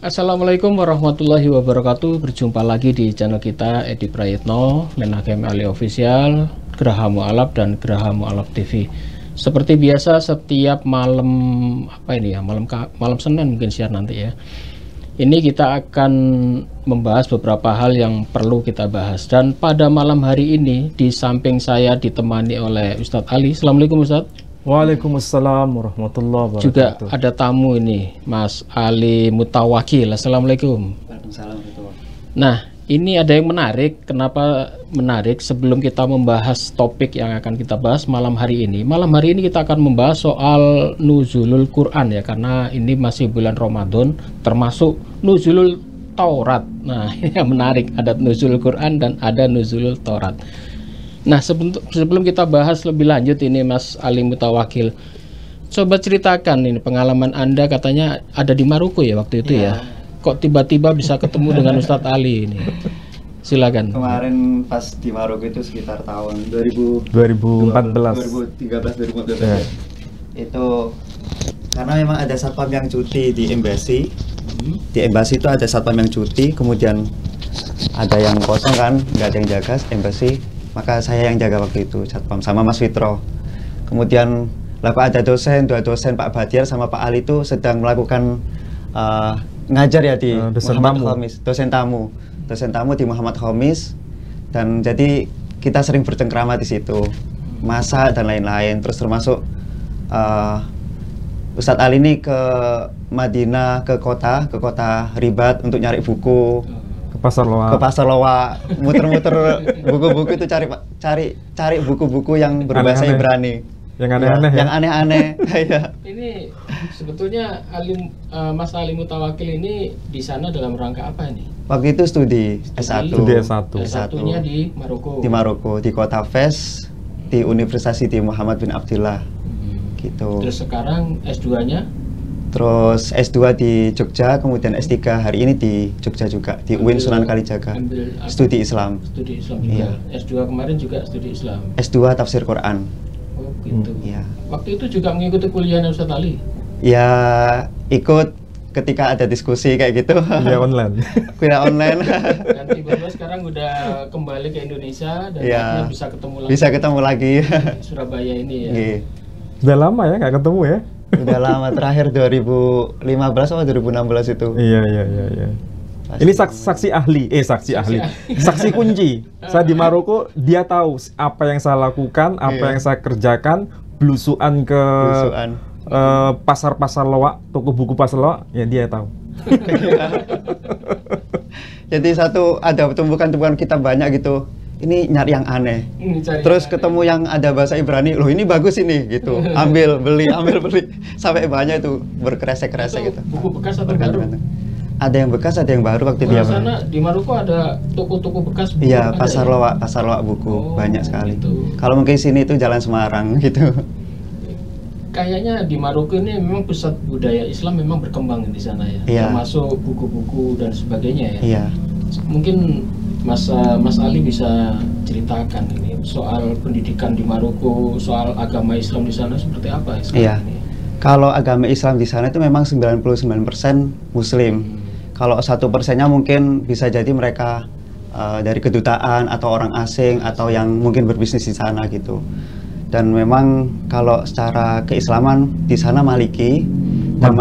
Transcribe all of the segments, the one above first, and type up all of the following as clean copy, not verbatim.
Assalamualaikum warahmatullahi wabarakatuh. Berjumpa lagi di channel kita Edi Prayitno, Menahem Ali Official, Geraha Mu'alaf dan Geraha Mu'alaf TV. Seperti biasa setiap malam malam Senin mungkin siar nanti ya. Ini kita akan membahas beberapa hal yang perlu kita bahas. Dan pada malam hari ini di samping saya ditemani oleh Ustadz Ali. Assalamualaikum Ustadz. Waalaikumsalam warahmatullahi wabarakatuh. Juga ada tamu ini, Mas Ali Mutawakil. Assalamualaikum. Waalaikumsalam. Nah, ini ada yang menarik. Kenapa menarik? Sebelum kita membahas topik yang akan kita bahas malam hari ini. Malam hari ini kita akan membahas soal nuzulul Quran ya, karena ini masih bulan Ramadan, termasuk nuzulul Taurat. Nah, ini yang menarik, ada nuzulul Quran dan ada nuzulul Taurat. Nah, sebelum kita bahas lebih lanjut ini Mas Ali Mutawakil, coba ceritakan ini pengalaman Anda, katanya ada di Maroko ya waktu itu ya. Kok tiba-tiba bisa ketemu dengan Ustadz Ali ini? Silakan. Kemarin pas di Maroko itu sekitar tahun 2014. 2013 2014 ya. Itu karena memang ada satpam yang cuti di embassy. Di embassy itu ada satpam yang cuti, kemudian ada yang kosong kan, nggak ada yang jaga embassy. Maka saya yang jaga waktu itu, satpam sama Mas Fitro. Kemudian lalu ada dua dosen Pak Badiar sama Pak Ali itu sedang melakukan ngajar ya di Muhammad Khamis, dosen tamu di Muhammad Khamis. Dan jadi kita sering bercengkrama di situ, masak dan lain-lain. Terus termasuk Ustadz Ali ini ke Madinah, ke kota Ribat untuk nyari buku. Ke Pasar Loa, muter-muter buku-buku itu cari buku-buku yang berbahasa Ibrani. Yang aneh-aneh ya? Yang aneh-aneh. Ini sebetulnya Mas Ali Mutawakil ini di sana dalam rangka apa ini? Waktu itu studi S1. S1-nya di Maroko. Di Maroko, di kota Fes, di Universitas Sidi Muhammad bin Abdullah. Gitu. Terus sekarang S2-nya? Terus S2 di Jogja, kemudian S3 hari ini di Jogja juga, di UIN Sunan Kalijaga. Studi Islam. Studi Islam juga. Iya. S2 kemarin juga studi Islam. S2 tafsir Quran. Oh gitu. Iya. Waktu itu juga mengikuti kuliahnya Ustadz Ali? Ya, ikut ketika ada diskusi kayak gitu. Kuliah online. Kuliah online. Dan tiba-tiba sekarang udah kembali ke Indonesia dan akhirnya bisa ketemu lagi. Bisa ketemu lagi. Surabaya ini ya. Iya. Udah lama ya nggak ketemu ya? Udah lama, terakhir 2015 atau 2016 itu. Iya. Ini saksi ahli, saksi kunci. Saya di Maroko, dia tahu apa yang saya lakukan, apa yang saya kerjakan, belusuan ke pasar-pasar loak, toko buku pasar loak, ya dia tahu. Jadi ada tumpukan-tumpukan kitab banyak gitu. Ini nyari yang aneh. Terus ketemu yang ada bahasa Ibrani, loh ini bagus ini gitu. Ambil beli sampai banyak itu berkresek-kresek gitu. Buku bekas atau baru? Ada yang bekas, ada yang baru waktu dia. Sana di Maroko ada toko-toko bekas buku. Iya, pasar loak buku banyak sekali. Gitu. Kalau mungkin sini itu Jalan Semarang gitu. Kayaknya di Maroko ini memang pusat budaya Islam memang berkembang di sana ya. Iya. Termasuk buku-buku dan sebagainya ya. Iya. Mungkin Mas Ali bisa ceritakan ini soal pendidikan di Maroko, soal agama Islam di sana seperti apa ya? Iya. Kalau agama Islam di sana itu memang 99% Muslim. Kalau 1%-nya mungkin bisa jadi mereka dari kedutaan atau orang asing atau yang mungkin berbisnis di sana gitu. Dan memang kalau secara keislaman di sana Maliki dan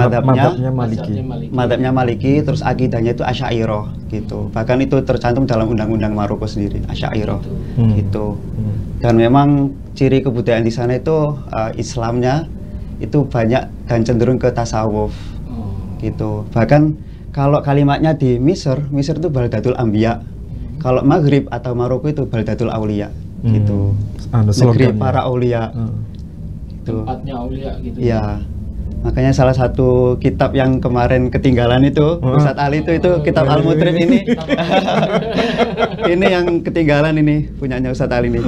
madhabnya Maliki, terus akidahnya itu Asy'ariyah gitu. Bahkan itu tercantum dalam undang-undang Maroko sendiri, Asy'ariyah gitu. Dan memang ciri kebudayaan di sana itu Islamnya itu banyak dan cenderung ke tasawuf gitu. Bahkan kalau kalimatnya di Mesir itu Baldatul Anbiya. Kalau Maghrib atau Maroko itu Baldatul Auliya gitu. Negeri para aulia. Tempatnya aulia gitu. Iya. Makanya salah satu kitab yang kemarin ketinggalan itu Ustadz Ali itu kitab Al-Mutrib ini. Ini yang ketinggalan ini punyanya Ustadz Ali ini.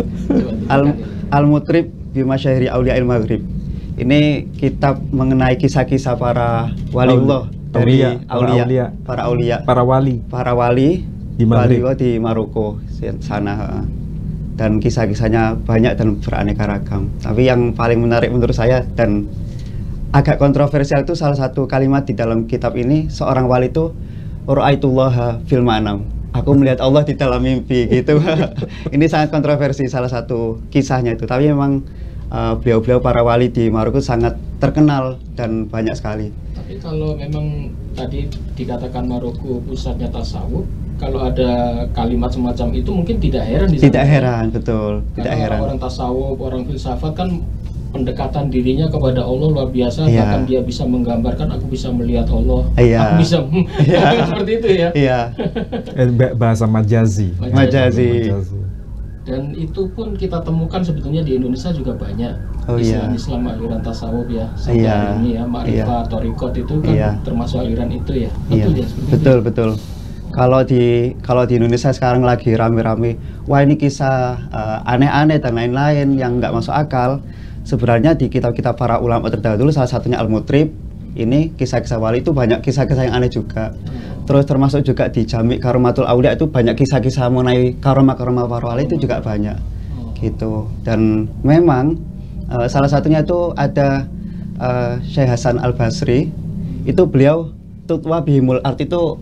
Al-Mutrib bi Masyaihir Auliya Maghrib. Ini kitab mengenai kisah-kisah para waliullah dari para wali di Maroko sana. Dan kisah-kisahnya banyak dan beraneka ragam. Tapi yang paling menarik menurut saya dan agak kontroversial itu salah satu kalimat di dalam kitab ini, seorang wali itu ra'aitullaha fil manam. Aku melihat Allah di dalam mimpi gitu. Ini sangat kontroversi salah satu kisahnya itu. Tapi memang beliau-beliau para wali di Maroko sangat terkenal dan banyak sekali. Tapi kalau memang tadi dikatakan Maroko pusatnya tasawuf, kalau ada kalimat semacam itu mungkin tidak heran di sana. Tidak heran, betul. Tidak heran. Orang tasawuf, orang filsafat kan pendekatan dirinya kepada Allah luar biasa, Iya. bahkan dia bisa menggambarkan aku bisa melihat Allah, Iya. aku bisa seperti itu ya. Iya, Bahasa majazi. majazi. Dan itu pun kita temukan sebetulnya di Indonesia juga banyak. Oh, iya. Islam aliran tasawuf ya, sampai Iya. hari ini ya, ma'rifah, Iya. thariqat itu kan Iya. termasuk aliran itu ya. Iya, Betul ya seperti betul, itu. betul. Kalau di Indonesia sekarang lagi rame-rame, wah ini kisah aneh-aneh dan lain-lain yang nggak masuk akal. Sebenarnya di kitab-kitab para ulama terdahulu, salah satunya Al-Mutrib, ini kisah-kisah wali itu banyak kisah-kisah yang aneh juga. Terus termasuk juga di Jami' Karomatul Aulia itu banyak kisah-kisah mengenai karomah-karomah para wali itu juga banyak. Gitu. Dan memang salah satunya itu ada Syekh Hasan Al-Basri, itu beliau tutwa bihimul art, itu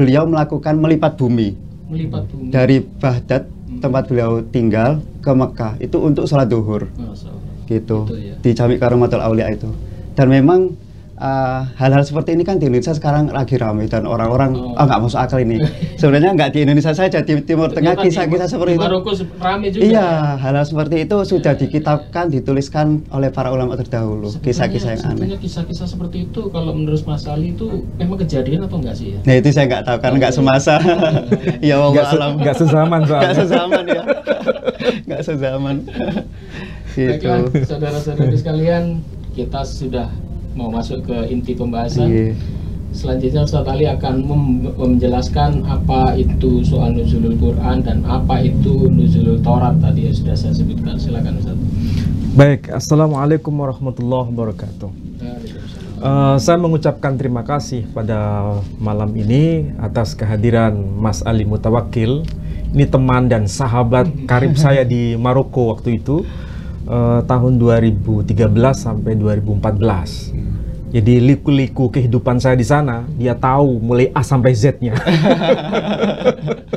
beliau melakukan melipat bumi Melipat bumi. dari Baghdad tempat beliau tinggal ke Mekah itu untuk sholat duhur Masya Allah. gitu, Gitu ya. di Jami' Karomatul Aulia itu. Dan memang hal-hal seperti ini kan di Indonesia sekarang lagi ramai dan orang-orang nggak masuk akal ini. Sebenarnya nggak di Indonesia saja, di Timur Tengah kisah-kisah seperti itu. Maroko ramai juga. Iya, hal-hal seperti itu sudah dikitabkan, dituliskan oleh para ulama terdahulu, kisah-kisah yang aneh. Sebenarnya kisah-kisah seperti itu kalau menurut Mas Ali itu memang kejadian atau enggak sih ya? Nah itu saya nggak tahu karena nggak semasa. Ya Allah alam. Nggak sezaman soalnya. Nggak sezaman ya. Nggak sezaman. Gitu. Baiklah, saudara-saudari sekalian, kita sudah mau masuk ke inti pembahasan. Iya. Selanjutnya Ustadz Ali akan menjelaskan apa itu soal nuzulul Quran dan apa itu nuzulul Taurat tadi yang sudah saya sebutkan. Silakan Ustadz. Baik, Assalamualaikum warahmatullahi wabarakatuh. Saya mengucapkan terima kasih pada malam ini atas kehadiran Mas Ali Mutawakkil. Ini teman dan sahabat karib saya di Maroko waktu itu, tahun 2013 sampai 2014. Jadi liku-liku kehidupan saya di sana, dia tahu mulai A sampai Z-nya.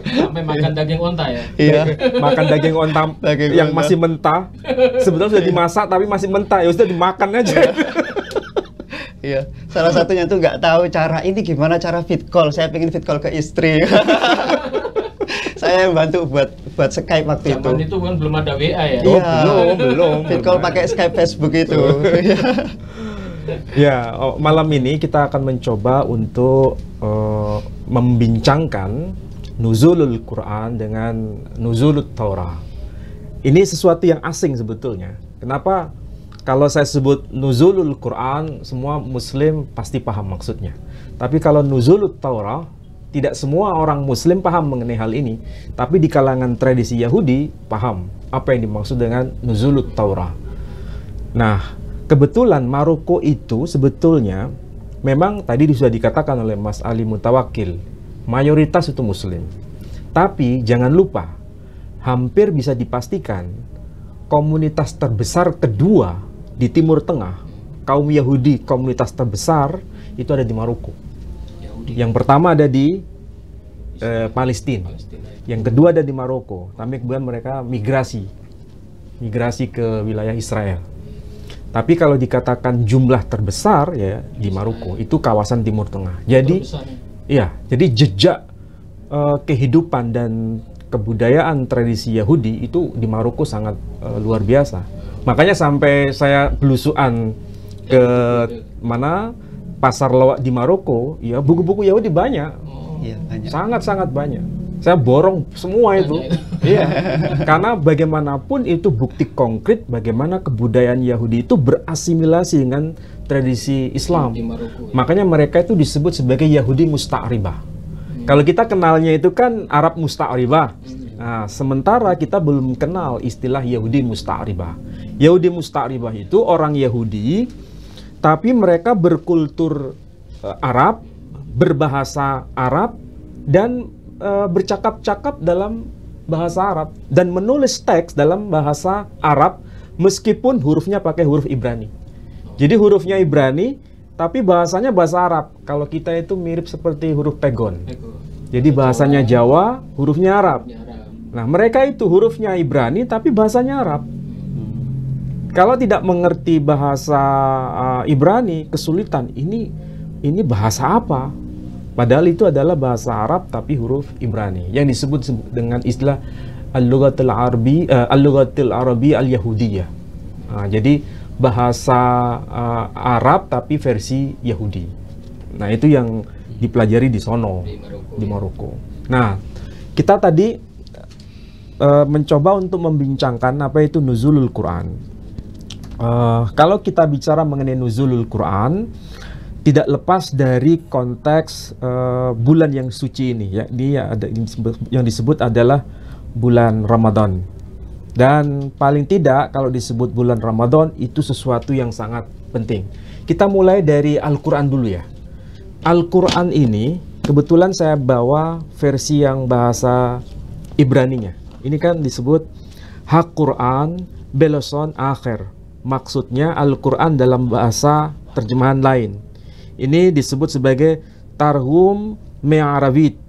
Sampai makan daging onta ya? Iya. Makan daging onta yang masih mentah, sebetulnya sudah dimasak tapi masih mentah, ya sudah dimakan aja. Iya, salah satunya tuh nggak tahu cara ini gimana cara fit call. Saya pengen fit call ke istri. Saya yang bantu buat Skype waktu Zaman itu. itu kan belum ada WA ya? Oh, Iya. belum. Fit call pakai Skype Facebook itu. Ya, malam ini kita akan mencoba untuk membincangkan nuzulul Quran dengan nuzulul Taurah. Ini sesuatu yang asing sebetulnya. Kenapa? Kalau saya sebut nuzulul Quran, semua muslim pasti paham maksudnya. Tapi kalau nuzulul Taurah, tidak semua orang muslim paham mengenai hal ini. Tapi di kalangan tradisi Yahudi, paham apa yang dimaksud dengan nuzulul Taurah. Nah, kebetulan Maroko itu sebetulnya memang tadi sudah dikatakan oleh Mas Ali Mutawakkil, mayoritas itu muslim. Tapi jangan lupa, hampir bisa dipastikan komunitas terbesar kedua di Timur Tengah, kaum Yahudi, komunitas terbesar itu ada di Maroko. Yang pertama ada di Palestina. Yang kedua ada di Maroko. Tapi kemudian mereka migrasi ke wilayah Israel. Tapi kalau dikatakan jumlah terbesar ya di Maroko itu kawasan Timur Tengah. Jadi iya, jadi jejak kehidupan dan kebudayaan tradisi Yahudi itu di Maroko sangat luar biasa. Makanya sampai saya belusuan ke mana pasar lawak di Maroko, ya buku-buku Yahudi banyak. Iya, banyak. Sangat-sangat banyak. Saya borong semua itu. Iya. Karena bagaimanapun itu bukti konkret bagaimana kebudayaan Yahudi itu berasimilasi dengan tradisi Islam. Makanya mereka itu disebut sebagai Yahudi Musta'ribah. Kalau kita kenalnya itu kan Arab Musta'ribah. Nah, sementara kita belum kenal istilah Yahudi Musta'ribah. Yahudi Musta'ribah itu orang Yahudi tapi mereka berkultur Arab, berbahasa Arab dan bercakap-cakap dalam bahasa Arab dan menulis teks dalam bahasa Arab meskipun hurufnya pakai huruf Ibrani. Jadi hurufnya Ibrani, tapi bahasanya bahasa Arab. Kalau kita itu mirip seperti huruf pegon. Jadi bahasanya Jawa, hurufnya Arab. Nah, mereka itu hurufnya Ibrani, tapi bahasanya Arab. Kalau tidak mengerti bahasa Ibrani, kesulitan. Ini bahasa apa? Padahal itu adalah bahasa Arab, tapi huruf Ibrani. Yang disebut dengan istilah al-lughatul arabi al-yahudiyah. Jadi bahasa Arab tapi versi Yahudi. Nah, itu yang dipelajari di sono, di Maroko. Nah, kita tadi mencoba untuk membincangkan apa itu nuzulul Quran. Kalau kita bicara mengenai nuzulul Quran, tidak lepas dari konteks bulan yang suci ini, ya. Dia ada yang disebut adalah bulan Ramadan. Dan paling tidak kalau disebut bulan Ramadan itu sesuatu yang sangat penting. Kita mulai dari Al-Quran dulu ya. Al-Quran ini kebetulan saya bawa versi yang bahasa Ibraninya. Ini kan disebut Hak Quran Beloson Akhir. Maksudnya Al-Quran dalam bahasa terjemahan lain. Ini disebut sebagai Tarhum Me'arawid,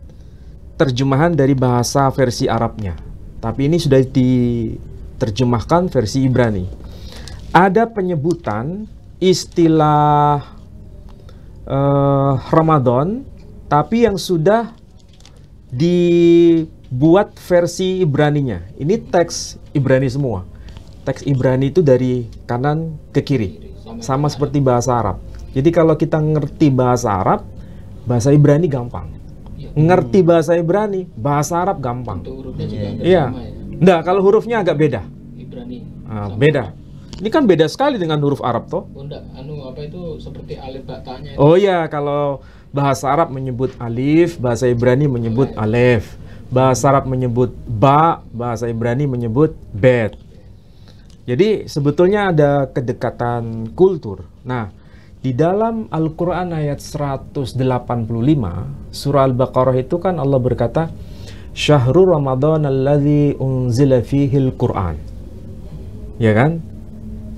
terjemahan dari bahasa versi Arabnya. Tapi ini sudah diterjemahkan versi Ibrani. Ada penyebutan istilah Ramadan, tapi yang sudah dibuat versi Ibraninya. Ini teks Ibrani semua. Teks Ibrani itu dari kanan ke kiri, sama seperti bahasa Arab. Jadi kalau kita ngerti bahasa Arab, bahasa Ibrani gampang. Ngerti bahasa Ibrani, bahasa Arab gampang. Iya. Nah, kalau hurufnya agak beda. Ibrani. Beda. Ini kan beda sekali dengan huruf Arab toh. Oh enggak, apa itu seperti alif batanya. Oh iya, kalau bahasa Arab menyebut alif, bahasa Ibrani menyebut alif. Bahasa Arab menyebut ba, bahasa Ibrani menyebut bet. Jadi sebetulnya ada kedekatan kultur. Nah, di dalam Al-Quran ayat 185, surah Al-Baqarah itu kan Allah berkata, Syahrul Ramadan alladzi unzila fihil Quran. Ya kan?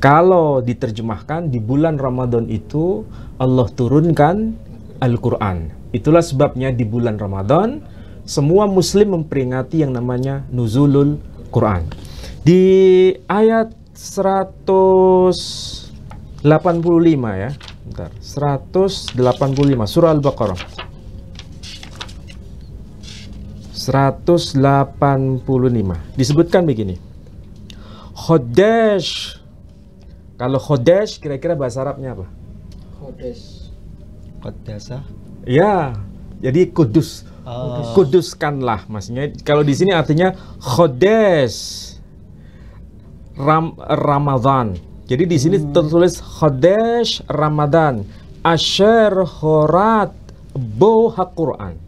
Kalau diterjemahkan, di bulan Ramadan itu Allah turunkan Al-Quran. Itulah sebabnya di bulan Ramadan, semua muslim memperingati yang namanya Nuzulul Quran. Di ayat 185 ya. Bentar, 185 surah Al-Baqarah. 185 disebutkan begini. Khodesh. Kalau Khodesh kira-kira bahasa Arabnya apa? Qadasa. Ya, jadi kudus. Kuduskanlah, maksudnya. Kalau di sini artinya Khodesh. Ramadan. Jadi di sini tertulis Khodesh Ramadan Asher Horat Boha Quran.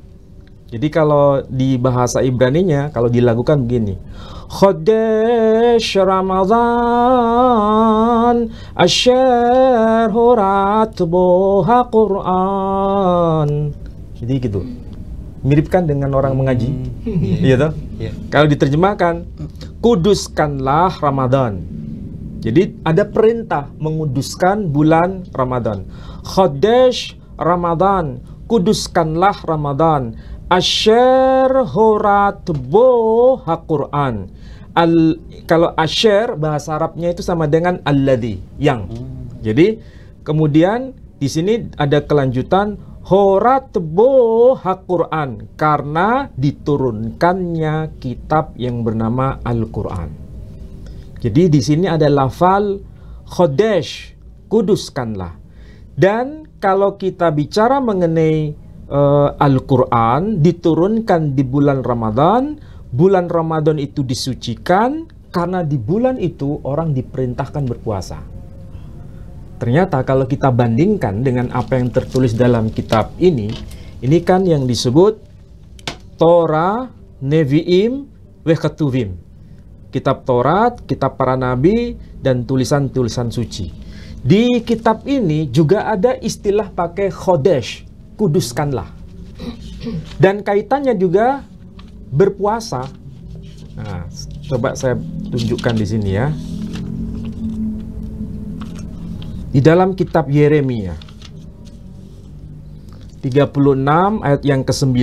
Jadi kalau di bahasa Ibraninya, kalau dilakukan begini, Khodesh Ramadan Asher Horat Boha Quran. Jadi gitu. Miripkan dengan orang mengaji. Iya toh? Kalau diterjemahkan, kuduskanlah Ramadan. Jadi ada perintah menguduskan bulan Ramadan. Khodesh Ramadan, kuduskanlah Ramadan. Asher horat bo Quran. Kalau asher bahasa Arabnya itu sama dengan alladhi, yang. Jadi kemudian di sini ada kelanjutan horat bo Quran, karena diturunkannya kitab yang bernama Al-Quran. Jadi di sini ada lafal khodesh, kuduskanlah. Dan kalau kita bicara mengenai Al-Quran diturunkan di bulan Ramadan itu disucikan karena di bulan itu orang diperintahkan berpuasa. Ternyata kalau kita bandingkan dengan apa yang tertulis dalam kitab ini kan yang disebut Torah, Nevi'im, Weketuvim. Kitab Taurat, kitab para nabi, dan tulisan-tulisan suci. Di kitab ini juga ada istilah pakai khodesh, kuduskanlah. Dan kaitannya juga berpuasa. Nah, coba saya tunjukkan di sini ya. Di dalam kitab Yeremia 36 ayat yang ke-9.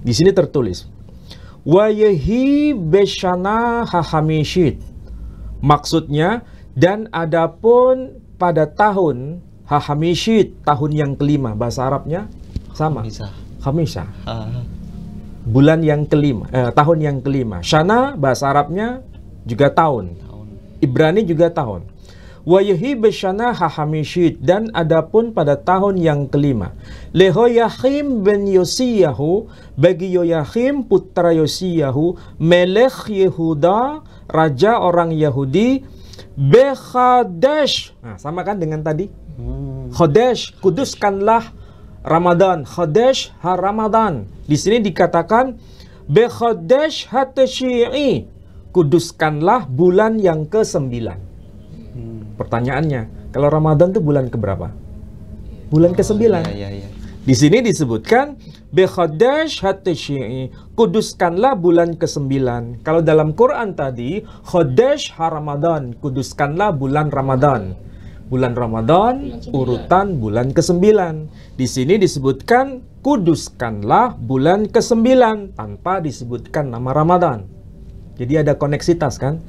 Di sini tertulis, wa yahi beshana hahamishit. Maksudnya, dan adapun pada tahun hahamishit, tahun yang kelima. Bahasa Arabnya sama. Khamisah. Bulan yang kelima, tahun yang kelima. Shana bahasa Arabnya juga tahun. Ibrani juga tahun. Wa yahi beshana hahamishit, dan adapun pada tahun yang kelima. Lehoyahim ben Yosiyahu, bagi Yoyahim putra Yosiyahu, melekh Yehuda, raja orang Yahudi, Bechadesh. Nah, sama kan dengan tadi? Chodesh, kuduskanlah Ramadan. Chodesh ha-Ramadan. Di sini dikatakan Bechodesh ha-Tashyi'i, kuduskanlah bulan yang ke-9. Pertanyaannya, kalau Ramadan itu bulan keberapa? Bulan ke-9. Di sini disebutkan Bechodesh ha-Tashyi'i, kuduskanlah bulan ke-9. Kalau dalam Quran tadi Chodesh ha-Ramadan, kuduskanlah bulan Ramadan. Bulan Ramadan urutan bulan ke-9. Di sini disebutkan kuduskanlah bulan ke-9 tanpa disebutkan nama Ramadan. Jadi ada koneksitas kan?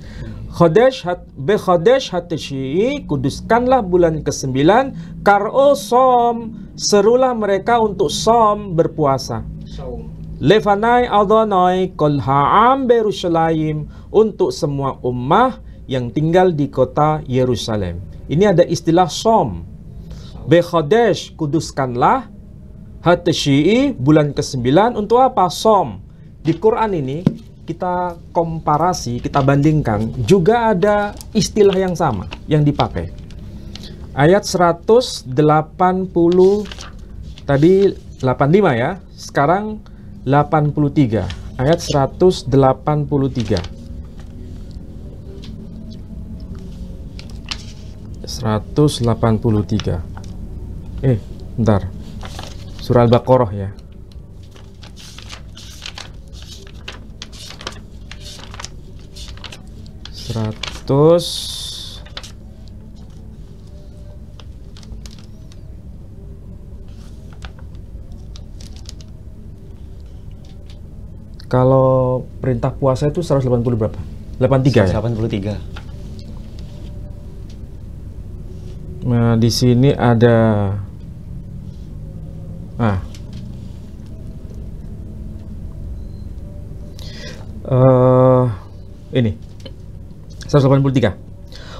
Bechodesh ha-Tashyi'i, kuduskanlah bulan ke-9. Kar'o som, serulah mereka untuk som, berpuasa. Lefanai adonai kol ha'am Yerusalem, untuk semua ummah yang tinggal di kota Yerusalem. Ini ada istilah som. Bechodesh, kuduskanlah. Ha-Tashyi'i, bulan ke-9, untuk apa? Som. Di Quran ini kita komparasi, kita bandingkan, juga ada istilah yang sama yang dipakai. Ayat 180, tadi 85 ya, sekarang 83. Ayat 183. 183. Bentar. Surah Al-Baqarah ya. Kalau perintah puasa itu 180 berapa? 83 ya? 183. Nah, di sini ada ini 183.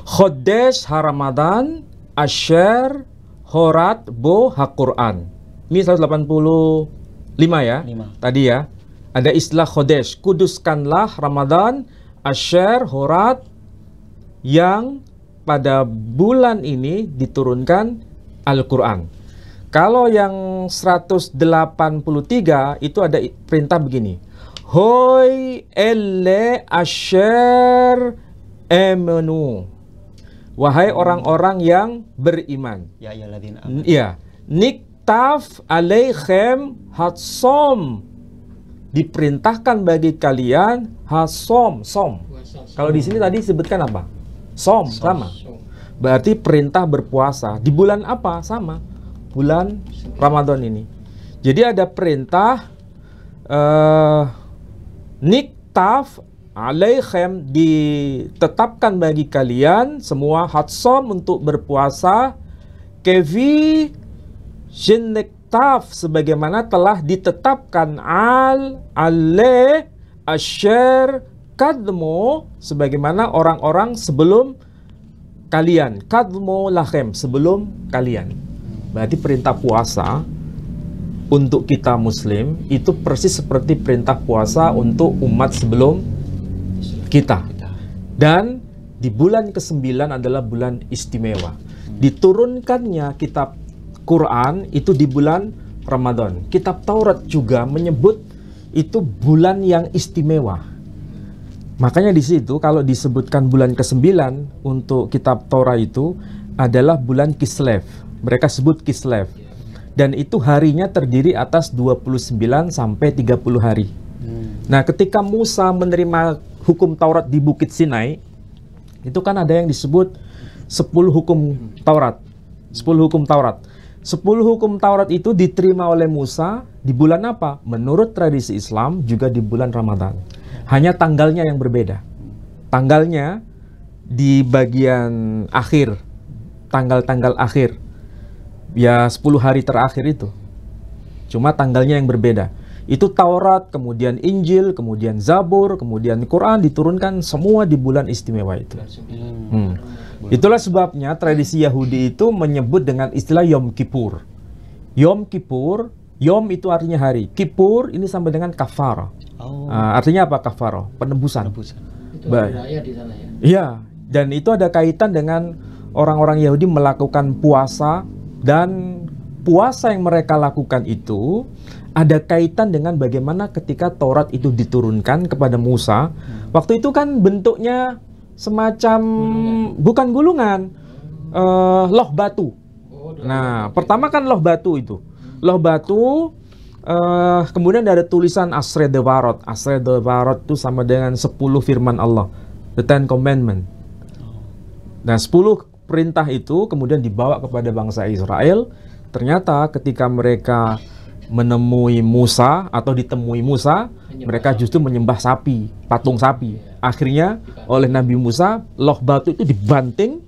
Chodesh ha-Ramadan asher horat bo ha-Quran. Ini 185 ya. 5. Tadi ya. Ada istilah Chodesh, kuduskanlah Ramadan asher horat, yang pada bulan ini diturunkan Al-Quran. Kalau yang 183 itu ada perintah begini. Hoi elle asher emenu, wahai orang-orang yang beriman. Ya, niktaf alaichem hatsom, diperintahkan bagi kalian hasom, som. Kalau di sini tadi sebutkan apa? Som, sama. Berarti perintah berpuasa. Di bulan apa? Sama. Bulan Ramadan ini. Jadi ada perintah niktaf alaichem, ditetapkan bagi kalian semua hatsom untuk berpuasa, kevi jenektaf, sebagaimana telah ditetapkan ale asher kadmo, sebagaimana orang-orang sebelum kalian, kadmo lachem, sebelum kalian. Berarti perintah puasa untuk kita muslim itu persis seperti perintah puasa untuk umat sebelum kita. Dan di bulan ke-9 adalah bulan istimewa. Diturunkannya kitab Quran itu di bulan Ramadan. Kitab Taurat juga menyebut itu bulan yang istimewa. Makanya di situ kalau disebutkan bulan ke-9 untuk kitab Taurat itu adalah bulan Kislev. Mereka sebut Kislev. Dan itu harinya terdiri atas 29 sampai 30 hari. Nah, ketika Musa menerima hukum Taurat di Bukit Sinai, itu kan ada yang disebut 10 hukum Taurat. 10 hukum Taurat. 10 hukum Taurat itu diterima oleh Musa di bulan apa? Menurut tradisi Islam juga di bulan Ramadan. Hanya tanggalnya yang berbeda. Tanggalnya di bagian akhir, tanggal-tanggal akhir. Ya 10 hari terakhir itu. Cuma tanggalnya yang berbeda. Itu Taurat, kemudian Injil, kemudian Zabur, kemudian Quran diturunkan semua di bulan istimewa itu. Itulah sebabnya tradisi Yahudi itu menyebut dengan istilah Yom Kippur. Yom Kippur, Yom itu artinya hari. Kippur ini sama dengan kafara. Artinya apa kafara? Penebusan. Itu hari raya di sana ya? Iya, dan itu ada kaitan dengan orang-orang Yahudi melakukan puasa, dan puasa yang mereka lakukan itu ada kaitan dengan bagaimana ketika Taurat itu diturunkan kepada Musa. Waktu itu kan bentuknya semacam bukan gulungan, loh batu. Nah, pertama kan loh batu itu. Loh batu, kemudian ada tulisan Asre Devarot. Asre Devarot itu sama dengan 10 firman Allah, the Ten Commandment. Nah, 10 perintah itu kemudian dibawa kepada bangsa Israel. Ternyata ketika mereka menemui Musa atau ditemui Musa, mereka justru menyembah sapi, patung sapi. Akhirnya oleh Nabi Musa, loh batu itu dibanting,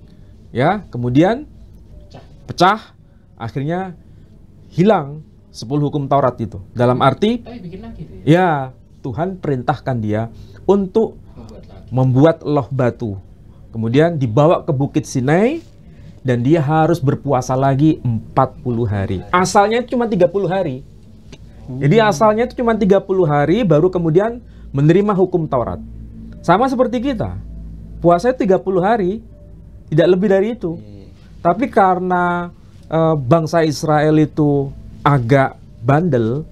ya, kemudian pecah, akhirnya hilang 10 hukum Taurat itu. Dalam arti, ya, Tuhan perintahkan dia untuk membuat loh batu. Kemudian dibawa ke Bukit Sinai, dan dia harus berpuasa lagi 40 hari. Asalnya cuma 30 hari. Jadi asalnya itu cuma 30 hari, baru kemudian menerima hukum Taurat. Sama seperti kita. Puasa 30 hari, tidak lebih dari itu. Tapi karena bangsa Israel itu agak bandel,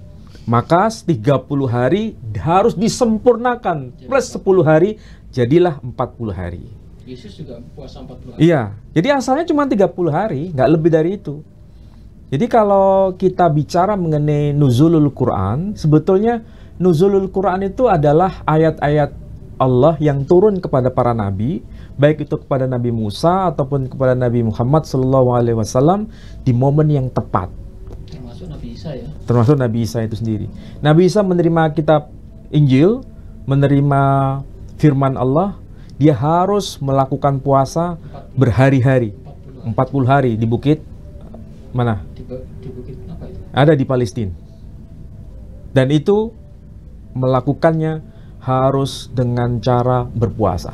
maka 30 hari harus disempurnakan. Plus 10 hari, jadilah 40 hari. Yesus juga puasa 40 hari. Iya, jadi asalnya cuma 30 hari, nggak lebih dari itu. Jadi kalau kita bicara mengenai nuzulul Quran, sebetulnya nuzulul Quran itu adalah ayat-ayat Allah yang turun kepada para nabi, baik itu kepada Nabi Musa ataupun kepada Nabi Muhammad SAW di momen yang tepat. Termasuk Nabi Isa ya? Termasuk Nabi Isa itu sendiri. Nabi Isa menerima kitab Injil, menerima firman Allah, dia harus melakukan puasa berhari-hari, 40 hari di bukit mana? Di bukit apa itu? Ada di Palestina. Dan itu melakukannya harus dengan cara berpuasa.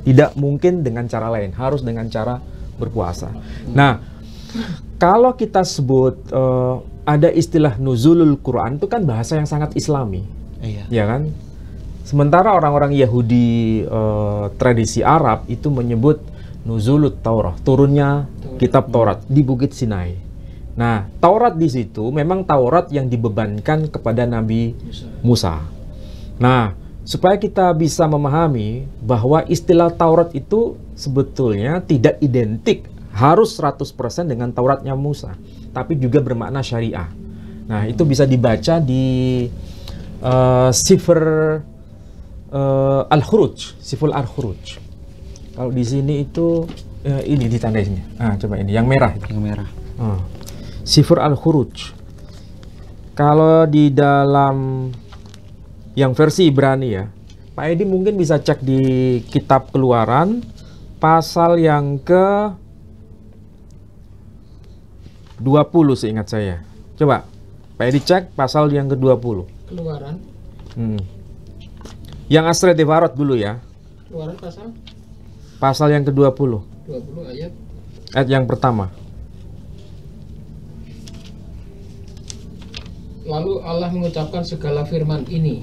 Tidak mungkin dengan cara lain, harus dengan cara berpuasa. Nah, kalau kita sebut ada istilah nuzulul Quran, itu kan bahasa yang sangat Islami. Iya. Ya kan? Sementara orang-orang Yahudi tradisi Arab itu menyebut nuzulut Taurah, turunnya kitab Taurat di Bukit Sinai. Nah, Taurat di situ memang Taurat yang dibebankan kepada Nabi Musa. Nah, supaya kita bisa memahami bahwa istilah Taurat itu sebetulnya tidak identik harus 100% dengan Tauratnya Musa, tapi juga bermakna syariah. Nah, itu bisa dibaca di Sifr Al-Khuruj, Siful Al-Khuruj. Kalau di sini itu ini ditandainya. Nah, coba ini yang merah. Yang merah. Sifr Al-Khuruj. Kalau di dalam yang versi Ibrani ya, Pak Edi mungkin bisa cek di kitab Keluaran pasal yang ke 20 seingat saya. Coba Pak Edi cek pasal yang ke-20. Keluaran. Yang Asre Devarot dulu ya. Keluaran pasal? Pasal yang ke-20. 20 ayat. Ayat yang pertama. Lalu Allah mengucapkan segala firman ini.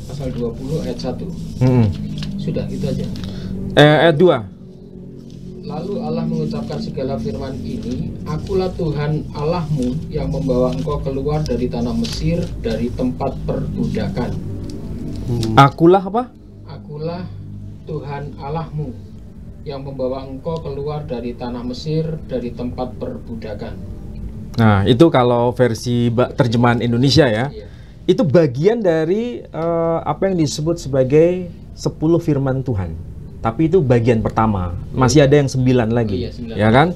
Pasal 20 ayat 1. Sudah, itu aja. Ayat 2. Lalu Allah mengucapkan segala firman ini, Akulah Tuhan Allahmu yang membawa engkau keluar dari tanah Mesir, dari tempat perbudakan. Akulah apa? Akulah Tuhan Allahmu yang membawa engkau keluar dari tanah Mesir, dari tempat perbudakan. Nah, itu kalau versi terjemahan Indonesia ya. Iya. Itu bagian dari apa yang disebut sebagai 10 firman Tuhan. Tapi itu bagian pertama. Masih ada yang 9 lagi. Oh iya, 9. Ya kan?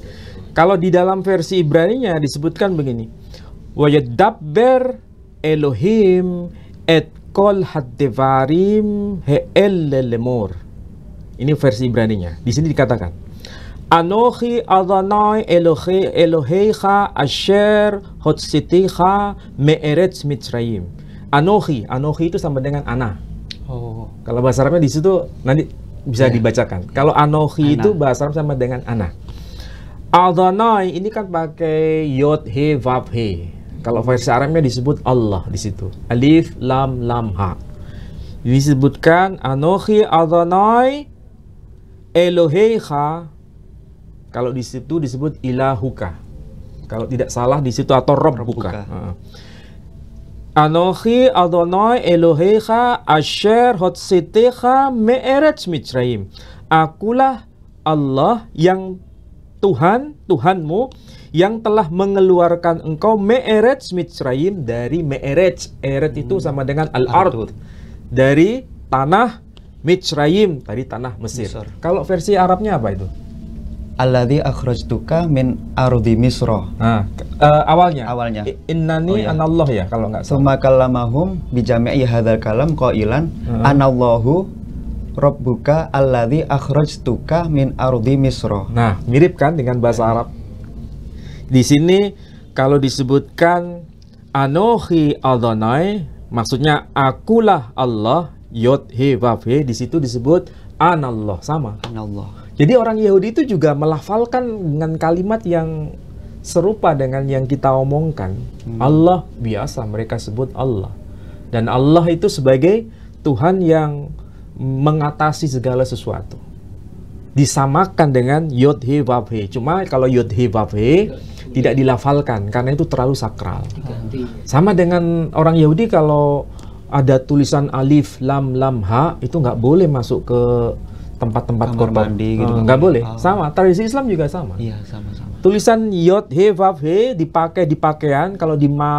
Kalau di dalam versi Ibrani-nya disebutkan begini. Wa yadabber Elohim et kol haddevarim he'el lemor. Ini versi Ibrani-nya. Di sini dikatakan, Anochi Adonai Eloheicha asher hotsiticha me'eretz Mitzrayim. Anochi itu sama dengan ana. Oh. Kalau bahasa Arabnya di situ nanti bisa dibacakan. Kalau Anochi itu bahasa Arab sama dengan ana. Adonai ini kan pakai yod he vav he. Kalau versi Arabnya disebut Allah di situ. Alif lam lam ha. Disebutkan Anochi Adonai Eloheicha. Kalau di situ disebut ilahuka. Kalau tidak salah di situ atau Rabbuka. Anochi Adonai Eloheicha asher hotsitecha me'eretz Mitzrayim. Akulah Allah yang Tuhanmu yang telah mengeluarkan engkau me'eretz Mitzrayim dari me'eretz. Eret itu sama dengan al-ard. Dari tanah Mitzrayim, dari tanah Mesir. Kalau versi Arabnya apa itu? Alladzi akhrajtuka min ardi Misra. Nah, awalnya. Innani anallah ya, kalau nggak salah. Summa kallamahum bi jami'i hadzal kalam qailan anallahu rabbuka alladzi akhrajtuka min ardi Misra. Nah, mirip kan dengan bahasa Arab. Di sini kalau disebutkan Anochi Adonai, maksudnya akulah Allah, yod he vav he, di situ disebut anallah, sama. Anallah. Jadi orang Yahudi itu juga melafalkan dengan kalimat yang serupa dengan yang kita omongkan. Allah biasa mereka sebut Allah. Dan Allah itu sebagai Tuhan yang mengatasi segala sesuatu. Disamakan dengan Yod He Vav He. Cuma kalau Yod He Vav He tidak dilafalkan karena itu terlalu sakral. Sama dengan orang Yahudi, kalau ada tulisan alif lam lam ha itu nggak boleh masuk ke tempat-tempat kotor, mandi gitu. Nggak boleh. Sama, tradisi Islam juga sama. Iya, sama-sama. Tulisan Yod He Vav He dipakai di pakaian, kalau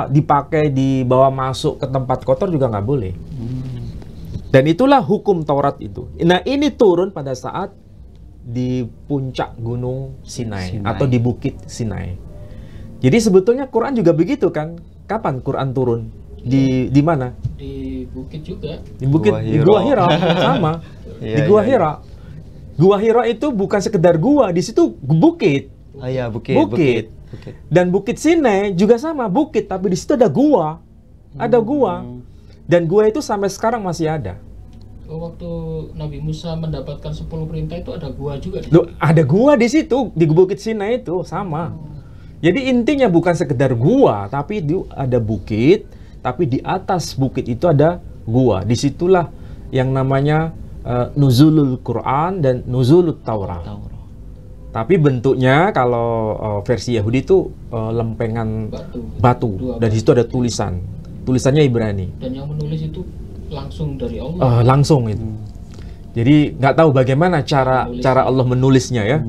dipakai dibawa masuk ke tempat kotor juga nggak boleh. Dan itulah hukum Taurat itu. Nah, ini turun pada saat di puncak Gunung Sinai. Atau di Bukit Sinai. Jadi sebetulnya Quran juga begitu kan? Kapan Quran turun? Di mana? Di bukit juga. Di bukit, di Gua Hira, sama. Di Gua Hira. Gua Hira itu bukan sekedar gua, di situ bukit. Oh iya, bukit. Dan Bukit Sinai juga sama, bukit, tapi di situ ada gua. Ada gua. Dan gua itu sampai sekarang masih ada. Waktu Nabi Musa mendapatkan 10 perintah itu ada gua juga di Loh, ada gua di situ, di Bukit Sinai itu sama. Jadi intinya bukan sekedar gua, tapi ada bukit, tapi di atas bukit itu ada gua. Disitulah yang namanya Nuzulul Quran dan Nuzulul Taurah. Tapi bentuknya kalau versi Yahudi itu lempengan batu. Dan di situ ada tulisan. Tulisannya Ibrani. Dan yang menulis itu langsung dari Allah. Langsung itu. Jadi nggak tahu bagaimana cara Allah menulisnya ya.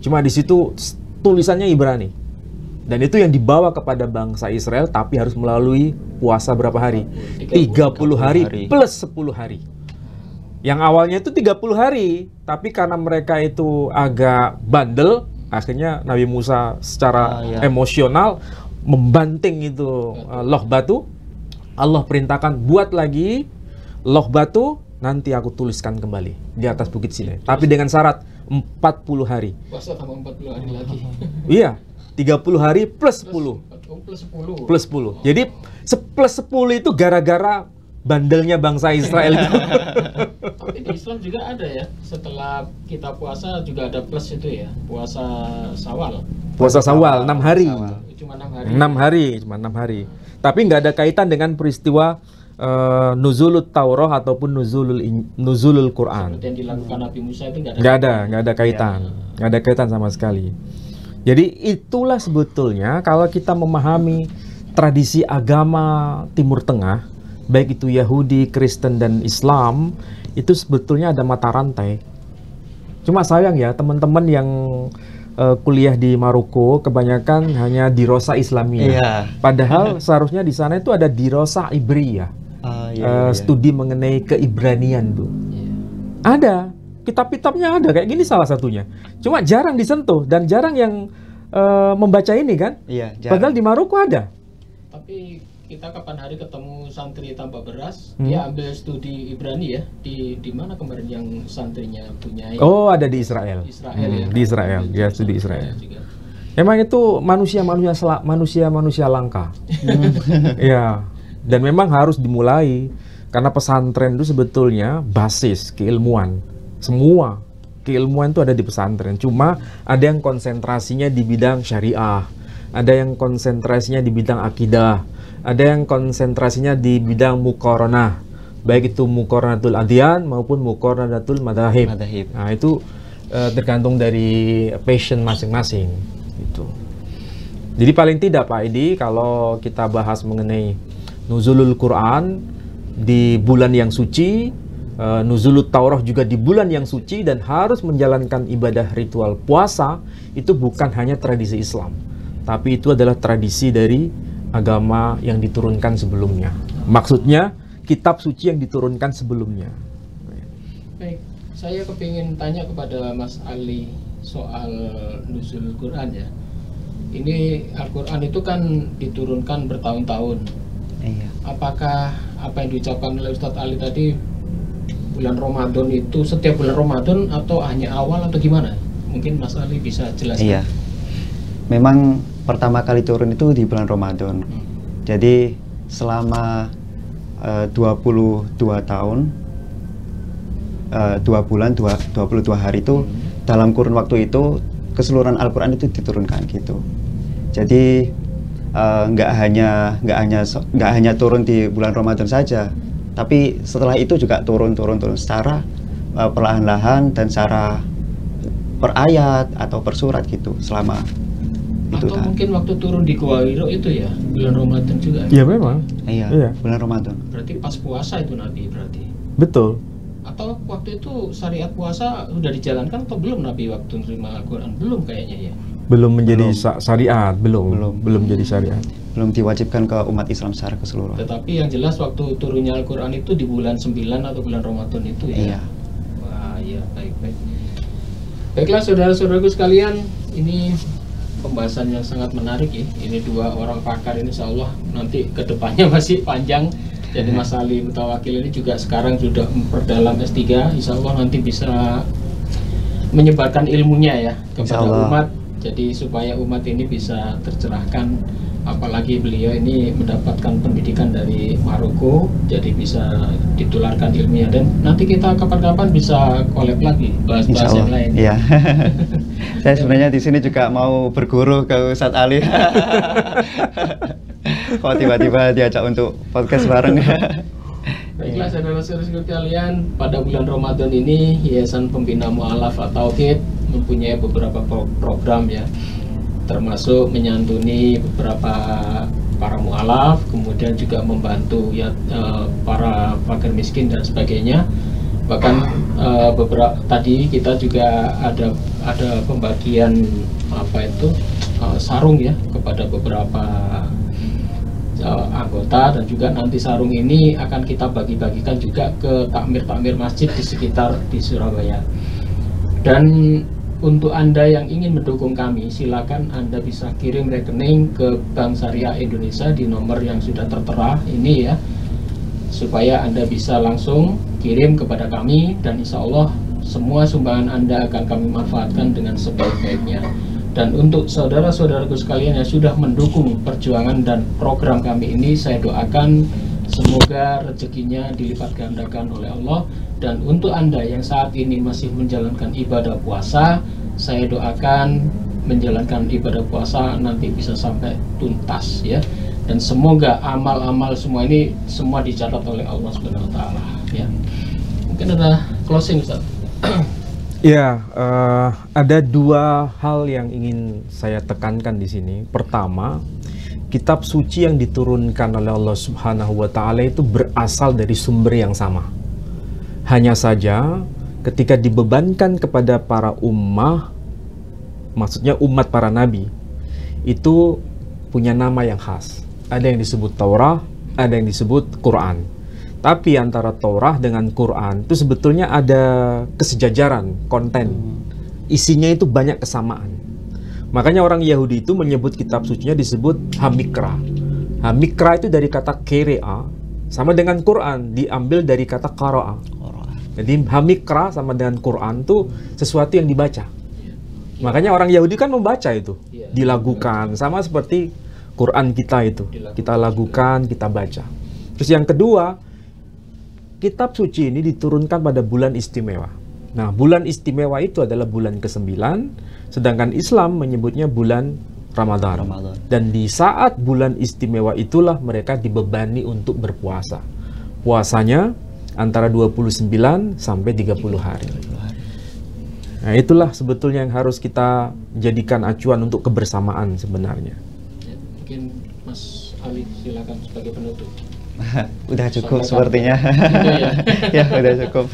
Cuma di situ tulisannya Ibrani. Dan itu yang dibawa kepada bangsa Israel, tapi harus melalui puasa berapa hari? 30 hari plus 10 hari. Yang awalnya itu 30 hari, tapi karena mereka itu agak bandel, akhirnya Nabi Musa secara emosional membanting itu loh batu. Allah perintahkan buat lagi loh batu, nanti aku tuliskan kembali di atas Bukit Sinai. Tapi dengan syarat 40 hari. Puasa tambah 40 hari lagi. Iya, 30 hari plus 10. Plus 10. Jadi plus 10 itu gara-gara bandelnya bangsa Israel itu. Tapi di Islam juga ada ya, setelah kita puasa juga ada plus itu ya, puasa Syawal. Puasa Syawal 6 hari. Cuma 6 hari. 6 hari, cuma 6 hari. Tapi nggak ada kaitan dengan peristiwa Nuzulul Taurah ataupun Nuzulul Quran. Seperti yang dilakukan Nabi Musa itu nggak ada kaitan. Nggak ada kaitan sama sekali. Jadi itulah sebetulnya kalau kita memahami tradisi agama Timur Tengah, baik itu Yahudi, Kristen, dan Islam, itu sebetulnya ada mata rantai. Cuma sayang ya, teman-teman yang kuliah di Maroko kebanyakan hanya dirosa Islamiyah. Padahal seharusnya di sana itu ada dirosa Ibriyah. Studi mengenai keibranian, Bu. Ada, kitab-kitabnya ada, kayak gini salah satunya. Cuma jarang disentuh dan jarang yang membaca ini kan? Iya, Padahal di Maroko ada. Tapi kita kapan hari ketemu santri tanpa beras, dia ambil studi Ibrani ya. Di mana kemarin yang santrinya punya? Oh, ada di Israel. Israel ya. Di Israel, dia studi Israel. Juga. Memang itu manusia langka. Ya, dan memang harus dimulai karena pesantren itu sebetulnya basis keilmuan. Semua keilmuan itu ada di pesantren. Cuma ada yang konsentrasinya di bidang syariah, ada yang konsentrasinya di bidang akidah, ada yang konsentrasinya di bidang muqaranah, baik itu muqaranatul adyan maupun muqaranatul madahib. Nah, itu tergantung dari passion masing-masing. Gitu. Jadi paling tidak Pak Edi, kalau kita bahas mengenai nuzulul Quran di bulan yang suci, nuzulut Taurah juga di bulan yang suci, dan harus menjalankan ibadah ritual puasa, itu bukan hanya tradisi Islam, tapi itu adalah tradisi dari agama yang diturunkan sebelumnya. Maksudnya kitab suci yang diturunkan sebelumnya. Baik, saya kepingin tanya kepada Mas Ali soal nuzulul Quran ya. Ini Al-Quran itu kan diturunkan bertahun-tahun. Iya. Apakah apa yang diucapkan oleh Ustadz Ali tadi, bulan Ramadan itu setiap bulan Ramadan atau hanya awal atau gimana? Mungkin Mas Ali bisa jelaskan. Iya. Memang pertama kali turun itu di bulan Ramadan. Jadi selama 22 tahun, 2 bulan, 22 hari itu, dalam kurun waktu itu keseluruhan Al-Quran itu diturunkan gitu. Jadi nggak hanya turun di bulan Ramadan saja, tapi setelah itu juga turun secara perlahan-lahan dan secara per ayat atau per surat gitu selama itu. Atau mungkin waktu turun di Gua Hiro itu ya bulan Ramadan juga. Ya memang. Iya. Bulan Ramadan. Berarti pas puasa itu Nabi berarti. Betul. Atau waktu itu syariat puasa sudah dijalankan atau belum Nabi waktu menerima Al-Quran? Belum kayaknya ya. Belum menjadi syariat, belum jadi syariat. Belum diwajibkan ke umat Islam secara keseluruhan. Tetapi yang jelas waktu turunnya Al-Quran itu di bulan 9 atau bulan Ramadan itu ya. Iya. Wah, ya baik. Baiklah saudara-saudaraku sekalian, ini pembahasan yang sangat menarik ya. Ini dua orang pakar ini insya Allah nanti kedepannya masih panjang. Jadi Mas Ali Mutawakil ini juga sekarang sudah memperdalam S3, insya Allah nanti bisa menyebarkan ilmunya ya kepada umat. Jadi supaya umat ini bisa tercerahkan, apalagi beliau ini mendapatkan pendidikan dari Maroko, jadi bisa ditularkan ilmunya. Dan nanti kita kapan-kapan bisa collab lagi, bahas-bahas yang lain. Iya. Saya sebenarnya di sini juga mau berguru ke Ustadz Ali. Kok tiba-tiba diajak untuk podcast bareng. Baiklah saudara-saudara sekalian, pada bulan Ramadan ini Yayasan Pembina Mu'alaf At-Tauhid mempunyai beberapa program ya, termasuk menyantuni beberapa para mu'alaf, kemudian juga membantu ya para fakir miskin dan sebagainya. Bahkan beberapa tadi kita juga ada pembagian sarung ya kepada beberapa anggota, dan juga nanti sarung ini akan kita bagi-bagikan juga ke takmir-takmir masjid di sekitar di Surabaya. Dan untuk Anda yang ingin mendukung kami, silakan Anda bisa kirim rekening ke Bank Syariah Indonesia di nomor yang sudah tertera ini ya, supaya Anda bisa langsung kirim kepada kami, dan insya Allah semua sumbangan Anda akan kami manfaatkan dengan sebaik-baiknya. Dan untuk saudara-saudaraku sekalian yang sudah mendukung perjuangan dan program kami ini, saya doakan semoga rezekinya dilipat gandakan oleh Allah. Dan untuk Anda yang saat ini masih menjalankan ibadah puasa, saya doakan menjalankan ibadah puasa nanti bisa sampai tuntas ya. Dan semoga amal-amal semua ini semua dicatat oleh Allah Subhanahu wa taala ya. Mungkin ada closing Ustaz. Ya, ada dua hal yang ingin saya tekankan di sini. Pertama, kitab suci yang diturunkan oleh Allah Subhanahu wa taala itu berasal dari sumber yang sama. Hanya saja ketika dibebankan kepada para ummah, maksudnya umat para nabi, itu punya nama yang khas. Ada yang disebut Taurah, ada yang disebut Quran. Tapi antara Taurah dengan Quran itu sebetulnya ada kesejajaran konten. Isinya itu banyak kesamaan. Makanya orang Yahudi itu menyebut kitab sucinya disebut Hamikra. Hamikra itu dari kata kerea, sama dengan Quran, diambil dari kata qara'a. Jadi Hamikra sama dengan Quran itu sesuatu yang dibaca. Makanya orang Yahudi kan membaca itu, dilagukan, sama seperti Quran kita itu, kita lagukan, kita baca. Terus yang kedua, kitab suci ini diturunkan pada bulan istimewa. Nah, bulan istimewa itu adalah bulan ke-9, sedangkan Islam menyebutnya bulan Ramadan. Dan di saat bulan istimewa itulah mereka dibebani untuk berpuasa. Puasanya antara 29 sampai 30 hari. Nah, itulah sebetulnya yang harus kita jadikan acuan untuk kebersamaan sebenarnya. Ya, mungkin Mas Ali silakan sebagai penutup. Udah cukup sepertinya. Ya, udah cukup.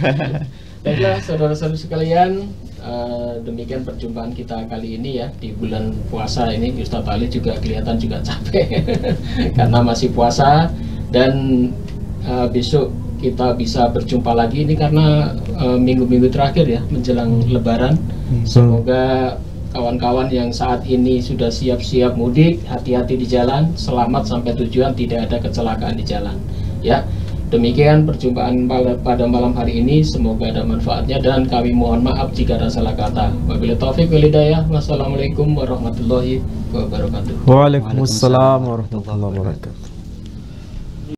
Baiklah, saudara-saudara sekalian, demikian perjumpaan kita kali ini ya di bulan puasa ini. Ustadz Ali juga kelihatan juga capek karena masih puasa, dan besok kita bisa berjumpa lagi ini karena minggu-minggu terakhir ya menjelang Lebaran. Semoga kawan-kawan yang saat ini sudah siap-siap mudik, hati-hati di jalan, selamat sampai tujuan, tidak ada kecelakaan di jalan ya. Demikian perjumpaan pada malam hari ini, semoga ada manfaatnya dan kami mohon maaf jika ada salah kata. Wabillahi taufiq wal hidayah. Wassalamualaikum warahmatullahi wabarakatuh. Waalaikumsalam warahmatullahi wabarakatuh.